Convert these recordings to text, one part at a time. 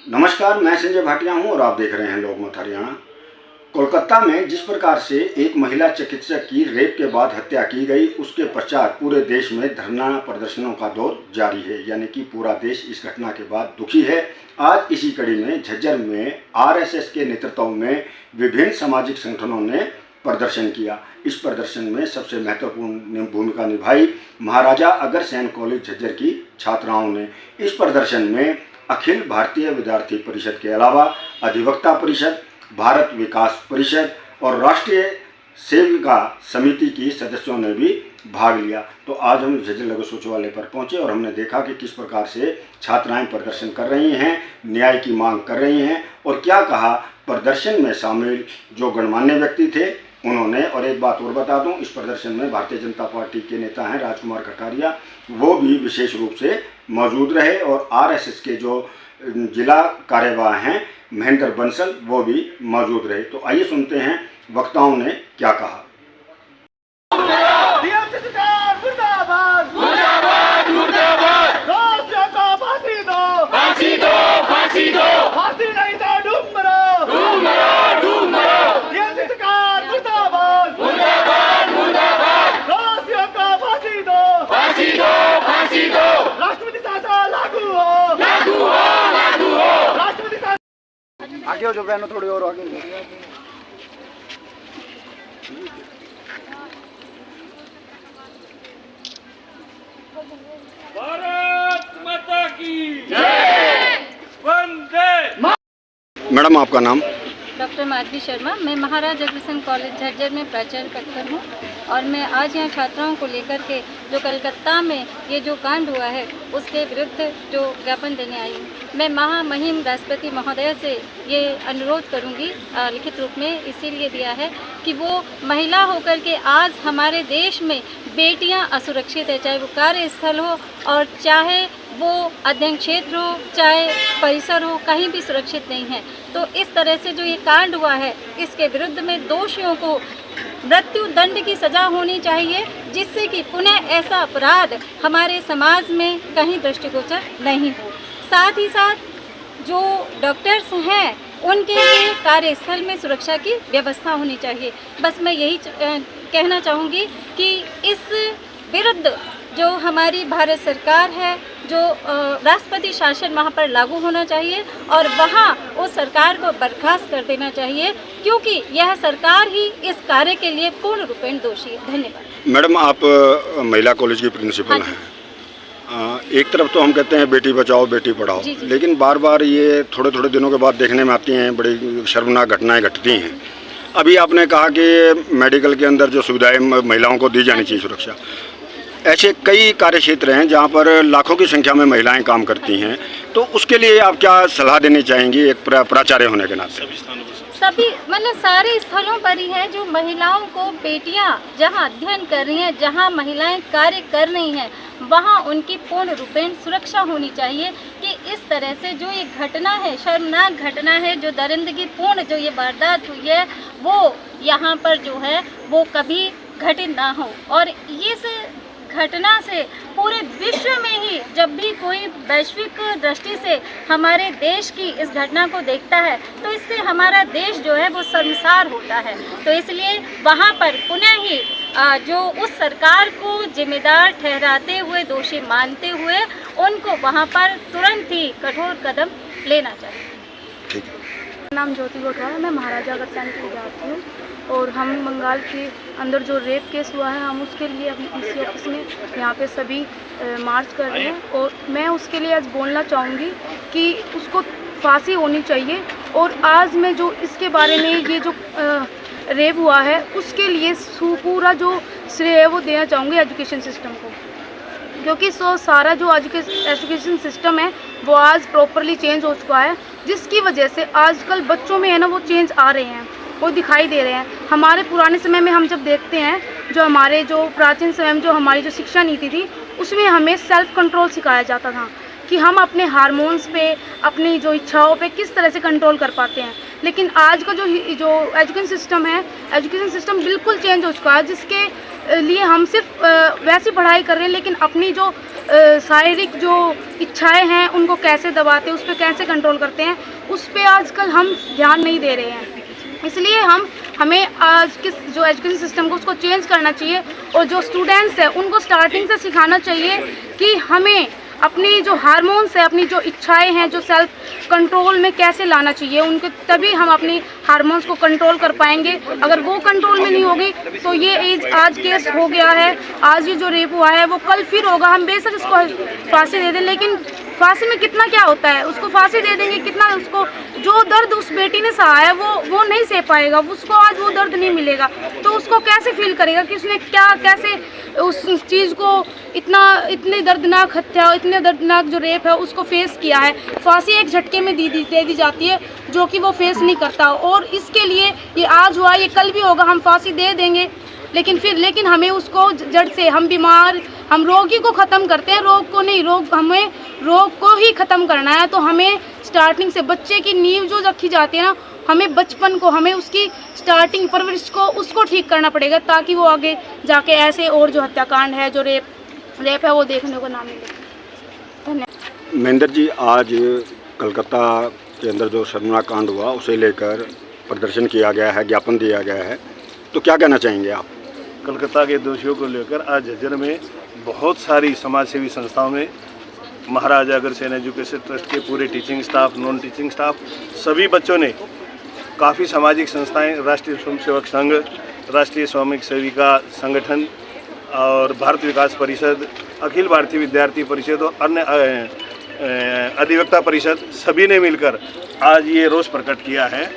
नमस्कार, मैं संजय भाटिया हूं और आप देख रहे हैं लोकमत हरियाणा। कोलकाता में जिस प्रकार से एक महिला चिकित्सक की रेप के बाद हत्या की गई, उसके पश्चात पूरे देश में धरना प्रदर्शनों का दौर जारी है, यानी कि पूरा देश इस घटना के बाद दुखी है। आज इसी कड़ी में झज्जर में आरएसएस के नेतृत्व में विभिन्न सामाजिक संगठनों ने प्रदर्शन किया। इस प्रदर्शन में सबसे महत्वपूर्ण भूमिका निभाई महाराजा अग्रसेन कॉलेज झज्जर की छात्राओं ने। इस प्रदर्शन में अखिल भारतीय विद्यार्थी परिषद के अलावा अधिवक्ता परिषद, भारत विकास परिषद और राष्ट्रीय सेविका समिति की सदस्यों ने भी भाग लिया। तो आज हम झज्जर लघु सचिवालय पर पहुंचे और हमने देखा कि किस प्रकार से छात्राएं प्रदर्शन कर रही हैं, न्याय की मांग कर रही हैं और क्या कहा प्रदर्शन में शामिल जो गणमान्य व्यक्ति थे उन्होंने। और एक बात और बता दूं, इस प्रदर्शन में भारतीय जनता पार्टी के नेता हैं राजकुमार कटारिया, वो भी विशेष रूप से मौजूद रहे और आरएसएस के जो जिला कार्यवाह हैं महेंद्र बंसल, वो भी मौजूद रहे। तो आइए सुनते हैं वक्ताओं ने क्या कहा। आगे हो जो बहनों, थोड़ी और आगे। भारत माता की जय। वंदे। मैडम, आपका नाम? डॉक्टर माधवी शर्मा। मैं महाराजा अग्रसेन कॉलेज झज्जर में प्राचार्य पद हूँ और मैं आज यहाँ छात्राओं को लेकर के जो कलकत्ता में ये जो कांड हुआ है उसके विरुद्ध जो ज्ञापन देने आई हूँ। मैं महामहिम राष्ट्रपति महोदय से ये अनुरोध करूँगी लिखित रूप में, इसीलिए दिया है कि वो महिला होकर के आज हमारे देश में बेटियाँ असुरक्षित है, चाहे वो कार्यस्थल हो और चाहे वो अध्ययन क्षेत्र हो, चाहे परिसर हो, कहीं भी सुरक्षित नहीं है। तो इस तरह से जो ये कांड हुआ है इसके विरुद्ध में दोषियों को मृत्यु दंड की सज़ा होनी चाहिए, जिससे कि पुनः ऐसा अपराध हमारे समाज में कहीं दृष्टिगोचर नहीं हो। साथ ही साथ जो डॉक्टर्स हैं उनके लिए कार्यस्थल में सुरक्षा की व्यवस्था होनी चाहिए। बस मैं यही कहना चाहूँगी कि इस विरुद्ध जो हमारी भारत सरकार है, जो राष्ट्रपति शासन वहाँ पर लागू होना चाहिए और वहाँ उस सरकार को बर्खास्त कर देना चाहिए, क्योंकि यह सरकार ही इस कार्य के लिए पूर्ण रूपेण दोषी है। धन्यवाद। मैडम, आप महिला कॉलेज की प्रिंसिपल हैं। एक तरफ तो हम कहते हैं बेटी बचाओ बेटी पढ़ाओ, लेकिन बार बार ये थोड़े थोड़े दिनों के बाद देखने में आती हैं, बड़ी शर्मनाक घटनाएं घटती हैं। अभी आपने कहा कि मेडिकल के अंदर जो सुविधाएं महिलाओं को दी जानी चाहिए, सुरक्षा, ऐसे कई कार्य क्षेत्र हैं जहाँ पर लाखों की संख्या में महिलाएं काम करती हैं, तो उसके लिए आप क्या सलाह देनी चाहेंगी एक प्राचार्य होने के नाते? सभी मतलब सारे स्थलों पर ही है जो महिलाओं को, बेटियां जहां अध्ययन कर रही हैं, जहां महिलाएं कार्य कर रही हैं, वहां उनकी पूर्ण रूपेण सुरक्षा होनी चाहिए। कि इस तरह से जो ये घटना है, शर्मनाक घटना है, जो दरिंदगी पूर्ण जो ये वारदात हुई है, वो यहाँ पर जो है वो कभी घटित ना हो। और इस घटना से पूरे विश्व में ही जब भी कोई वैश्विक दृष्टि से हमारे देश की इस घटना को देखता है तो इससे हमारा देश जो है वो शर्मसार होता है। तो इसलिए वहाँ पर पुनः ही जो उस सरकार को जिम्मेदार ठहराते हुए, दोषी मानते हुए, उनको वहाँ पर तुरंत ही कठोर कदम लेना चाहिए। ठीक है। मेरा नाम ज्योति गोटवाल है। मैं महाराजा अग्रसेन की विद्यार्थी हूँ और हम बंगाल के अंदर जो रेप केस हुआ है, हम उसके लिए अभी डीसी ऑफिस में यहाँ पे सभी मार्च कर रहे हैं और मैं उसके लिए आज बोलना चाहूँगी कि उसको फांसी होनी चाहिए। और आज मैं जो इसके बारे में ये जो रेप हुआ है उसके लिए पूरा जो श्रेय है वो देना चाहूँगी एजुकेशन सिस्टम को, क्योंकि सारा जो एजुकेशन सिस्टम है वो आज प्रॉपरली चेंज हो चुका है, जिसकी वजह से आजकल बच्चों में है ना वो चेंज आ रहे हैं, वो दिखाई दे रहे हैं। हमारे पुराने समय में हम जब देखते हैं, जो हमारे जो प्राचीन समय में जो हमारी जो शिक्षा नीति थी उसमें हमें सेल्फ कंट्रोल सिखाया जाता था कि हम अपने हार्मोन्स पे, अपनी जो इच्छाओं पे किस तरह से कंट्रोल कर पाते हैं। लेकिन आज का जो एजुकेशन सिस्टम है, एजुकेशन सिस्टम बिल्कुल चेंज हो चुका है, जिसके लिए हम सिर्फ वैसी पढ़ाई कर रहे हैं, लेकिन अपनी जो शारीरिक जो इच्छाएं हैं उनको कैसे दबाते हैं, उस पर कैसे कंट्रोल करते हैं, उस पर आजकल हम ध्यान नहीं दे रहे हैं। इसलिए हमें आज के जो एजुकेशन सिस्टम को उसको चेंज करना चाहिए और जो स्टूडेंट्स हैं उनको स्टार्टिंग से सिखाना चाहिए कि हमें अपनी जो हार्मोन्स है, अपनी जो इच्छाएं हैं, जो सेल्फ कंट्रोल में कैसे लाना चाहिए उनको, तभी हम अपनी हार्मोन्स को कंट्रोल कर पाएंगे। अगर वो कंट्रोल में नहीं होगी तो ये एज आज केस हो गया है, आज ये जो रेप हुआ है वो कल फिर होगा। हम बेशक इसको फांसी दे दें, लेकिन फांसी में कितना क्या होता है, उसको फांसी दे देंगे, कितना उसको जो दर्द उस बेटी ने सहा है वो नहीं सह पाएगा, उसको आज वो दर्द नहीं मिलेगा तो उसको कैसे फील करेगा कि उसने क्या कैसे उस चीज़ को इतनी दर्दनाक हत्या, इतने दर्दनाक जो रेप है उसको फेस किया है। फांसी एक झटके में दे दी जाती है जो कि वो फेस नहीं करता, और इसके लिए ये आज हुआ, ये कल भी होगा, हम फांसी दे देंगे लेकिन हमें उसको जड़ से, हम रोगी को ख़त्म करते हैं, रोग को नहीं, हमें रोग को ही ख़त्म करना है। तो हमें स्टार्टिंग से बच्चे की नींव जो रखी जाती है ना, हमें बचपन को, हमें उसकी स्टार्टिंग परवरिश को उसको ठीक करना पड़ेगा ताकि वो आगे जाके ऐसे और जो हत्याकांड है, जो रेप है वो देखने को ना मिले। धन्यवाद। महेंद्र जी, आज कलकत्ता के अंदर जो शर्मनाक कांड हुआ उसे लेकर प्रदर्शन किया गया है, ज्ञापन दिया गया है, तो क्या कहना चाहेंगे आप? कलकत्ता के दोषियों को लेकर आज झज्जर में बहुत सारी समाजसेवी संस्थाओं में महाराजा अग्रसेन एजुकेशन ट्रस्ट के पूरे teaching staff, non teaching staff, सभी बच्चों ने, काफ़ी सामाजिक संस्थाएं, राष्ट्रीय स्वयंसेवक संघ, राष्ट्रीय श्रमिक सेविका संगठन और भारत विकास परिषद, अखिल भारतीय विद्यार्थी परिषद और अन्य अधिवक्ता परिषद, सभी ने मिलकर आज ये रोष प्रकट किया है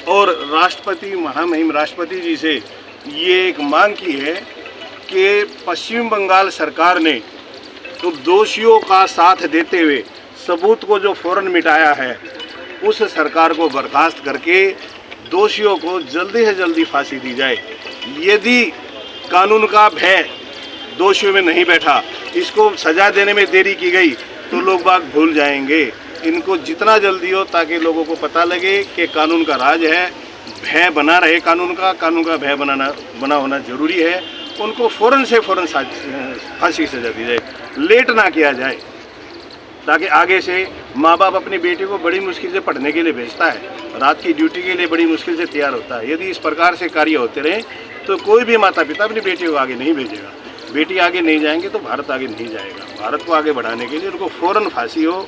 और राष्ट्रपति, महामहिम राष्ट्रपति जी से ये एक मांग की है कि पश्चिम बंगाल सरकार ने तो दोषियों का साथ देते हुए सबूत को जो फौरन मिटाया है, उस सरकार को बर्खास्त करके दोषियों को जल्दी से जल्दी फांसी दी जाए। यदि कानून का भय दोषियों में नहीं बैठा, इसको सजा देने में देरी की गई तो लोग बाग भूल जाएंगे। इनको जितना जल्दी हो, ताकि लोगों को पता लगे कि कानून का राज है, भय बना रहे कानून का भय बना होना जरूरी है। उनको फ़ौरन से फ़ौरन फांसी सजा दी जाए, लेट ना किया जाए, ताकि आगे से माँ बाप अपनी बेटी को बड़ी मुश्किल से पढ़ने के लिए भेजता है, रात की ड्यूटी के लिए बड़ी मुश्किल से तैयार होता है। यदि इस प्रकार से कार्य होते रहे तो कोई भी माता पिता अपनी बेटी को आगे नहीं भेजेगा। बेटी आगे नहीं जाएंगे तो भारत आगे नहीं जाएगा। भारत को आगे बढ़ाने के लिए उनको फ़ौरन फांसी हो,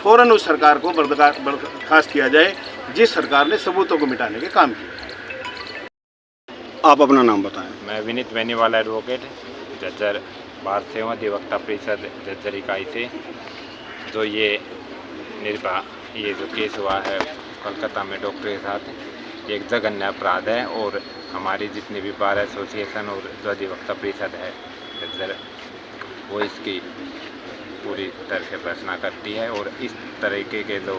फ़ौरन उस सरकार को बर्खास्त किया जाए जिस सरकार ने सबूतों को मिटाने के काम किए। आप अपना नाम बताएं। मैं विनीत बेनीवाला एडवोकेट, झज्जर भारत सेवा अधिवक्ता परिषद झज्जर इकाई से। जो ये जो केस हुआ है कलकत्ता में डॉक्टर के साथ, एक जघन्य अपराध है और हमारी जितनी भी बार एसोसिएशन और जो अधिवक्ता परिषद है झज्जर, वो इसकी पूरी तरह से भर्त्सना करती है और इस तरीके के जो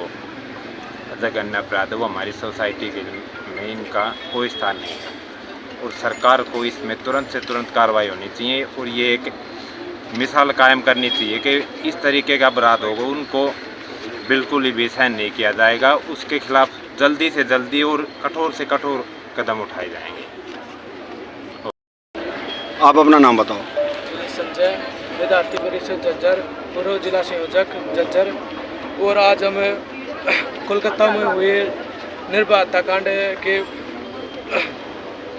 जघन्य अपराध वो हमारी सोसाइटी के में इनका कोई स्थान नहीं है और सरकार को इसमें तुरंत से तुरंत कार्रवाई होनी चाहिए और ये एक मिसाल कायम करनी चाहिए कि इस तरीके का अपराध होगा उनको बिल्कुल ही भी सहन नहीं किया जाएगा। उसके खिलाफ जल्दी से जल्दी और कठोर से कठोर कदम उठाए जाएंगे। आप अपना नाम बताओ। संजय, विद्यार्थी परिषद झज्जर, पूर्व जिला संयोजक झज्जर। और आज हम कोलकाता में हुए निर्भया हत्याकांड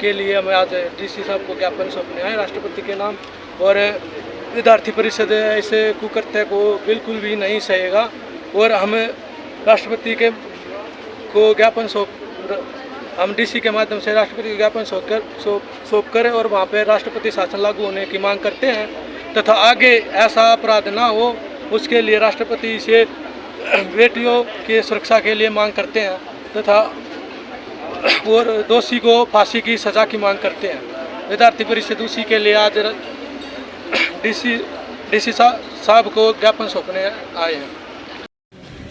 के लिए हम आज डीसी साहब को ज्ञापन सौंपने आए राष्ट्रपति के नाम। और विद्यार्थी परिषद ऐसे कुकृत्य को बिल्कुल भी नहीं सहेगा और हम राष्ट्रपति को ज्ञापन हम डीसी के माध्यम से राष्ट्रपति को ज्ञापन सौंप कर और वहाँ पे राष्ट्रपति शासन लागू होने की मांग करते हैं तथा आगे ऐसा अपराध ना हो उसके लिए राष्ट्रपति से बेटियों की सुरक्षा के लिए मांग करते हैं तथा और दोषी को फांसी की सज़ा की मांग करते हैं। विद्यार्थी परिषद उसी के लिए आज डीसी साहब को ज्ञापन सौंपने आए हैं।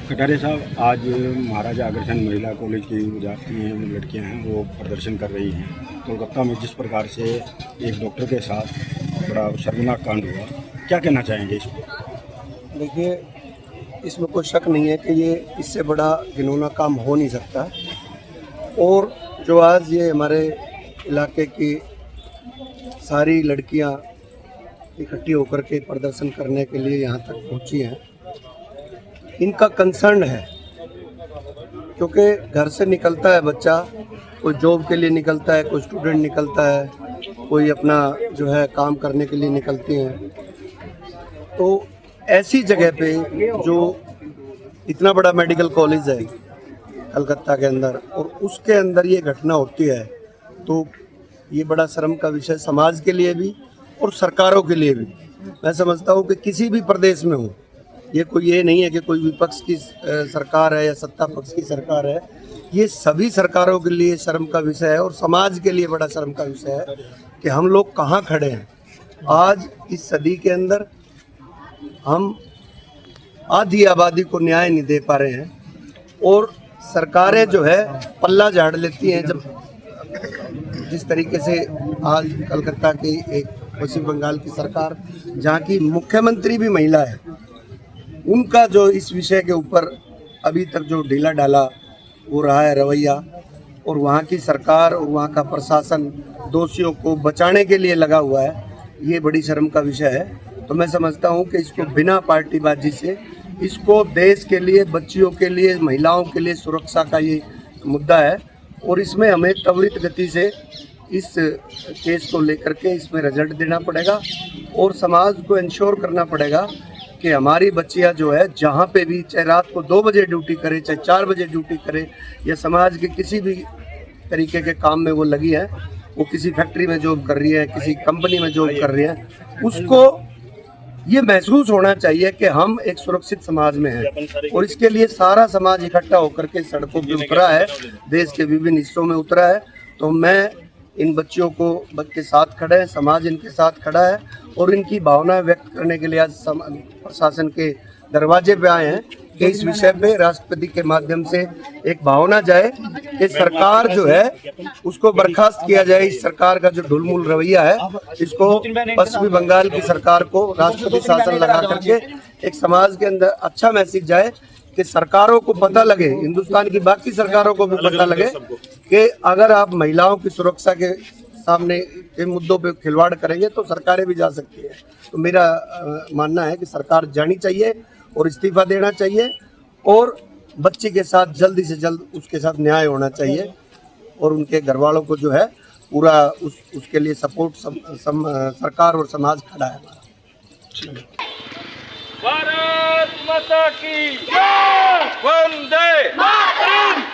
कटारे साहब, आज महाराजा अग्रसेन महिला कॉलेज की विद्यार्थी हैं, लड़कियां हैं, वो प्रदर्शन कर रही हैं कोलकाता में। जिस प्रकार से एक डॉक्टर के साथ बड़ा शर्मनाक कांड हुआ, क्या कहना चाहेंगे इस पर? देखिए, इसमें कोई शक नहीं है कि ये इससे बड़ा घिनौना काम हो नहीं सकता। और जो आज ये हमारे इलाके की सारी लड़कियां इकट्ठी होकर के प्रदर्शन करने के लिए यहाँ तक पहुँची हैं, इनका कंसर्न है। क्योंकि घर से निकलता है बच्चा, कोई जॉब के लिए निकलता है, कोई स्टूडेंट निकलता है, कोई अपना जो है काम करने के लिए निकलते हैं। तो ऐसी जगह पे जो इतना बड़ा मेडिकल कॉलेज है कलकत्ता के अंदर और उसके अंदर ये घटना होती है, तो ये बड़ा शर्म का विषय समाज के लिए भी और सरकारों के लिए भी। मैं समझता हूँ कि किसी भी प्रदेश में हो, ये नहीं है कि कोई विपक्ष की सरकार है या सत्ता पक्ष की सरकार है, ये सभी सरकारों के लिए शर्म का विषय है और समाज के लिए बड़ा शर्म का विषय है कि हम लोग कहाँ खड़े हैं। आज इस सदी के अंदर हम आधी आबादी को न्याय नहीं दे पा रहे हैं और सरकारें जो है पल्ला झाड़ लेती हैं। जब जिस तरीके से आज कलकत्ता की एक पश्चिम बंगाल की सरकार, जहाँ की मुख्यमंत्री भी महिला है, उनका जो इस विषय के ऊपर अभी तक जो ढीला ढाला हो रहा है रवैया, और वहाँ की सरकार और वहाँ का प्रशासन दोषियों को बचाने के लिए लगा हुआ है, ये बड़ी शर्म का विषय है। तो मैं समझता हूँ कि इसको बिना पार्टीबाजी से, इसको देश के लिए, बच्चियों के लिए, महिलाओं के लिए सुरक्षा का ये मुद्दा है और इसमें हमें त्वरित गति से इस केस को लेकर के इसमें रिजल्ट देना पड़ेगा और समाज को इंश्योर करना पड़ेगा कि हमारी बच्चियां जो है जहाँ पे भी, चाहे रात को 2 बजे ड्यूटी करे, चाहे 4 बजे ड्यूटी करे, या समाज के किसी भी तरीके के काम में वो लगी है, वो किसी फैक्ट्री में जॉब कर रही है, किसी कंपनी में जॉब कर रही है, उसको ये महसूस होना चाहिए कि हम एक सुरक्षित समाज में हैं। और इसके लिए सारा समाज इकट्ठा होकर के सड़कों पे उतरा है, देश के विभिन्न हिस्सों में उतरा है। तो मैं इन बच्चियों को के साथ खड़े हैं, समाज इनके साथ खड़ा है और इनकी भावना व्यक्त करने के लिए आज प्रशासन के दरवाजे पे आए हैं कि इस विषय पे राष्ट्रपति के माध्यम से एक भावना जाए कि सरकार जो है उसको बर्खास्त किया जाए। इस सरकार का जो ढुलमुल रवैया है, इसको पश्चिमी बंगाल की सरकार को राष्ट्रपति शासन लगा करके एक समाज के अंदर अच्छा मैसेज जाए कि सरकारों को पता लगे, हिंदुस्तान की बाकी सरकारों को भी पता लगे कि अगर आप महिलाओं की सुरक्षा के सामने के मुद्दों पे खिलवाड़ करेंगे तो सरकारें भी जा सकती है। तो मेरा मानना है कि सरकार जानी चाहिए और इस्तीफा देना चाहिए और बच्ची के साथ जल्दी से जल्द उसके साथ न्याय होना चाहिए और उनके घर वालों को जो है पूरा उसके लिए सपोर्ट सरकार और समाज खड़ा है हमारा। भारत माता की जय, वंदे मातरम।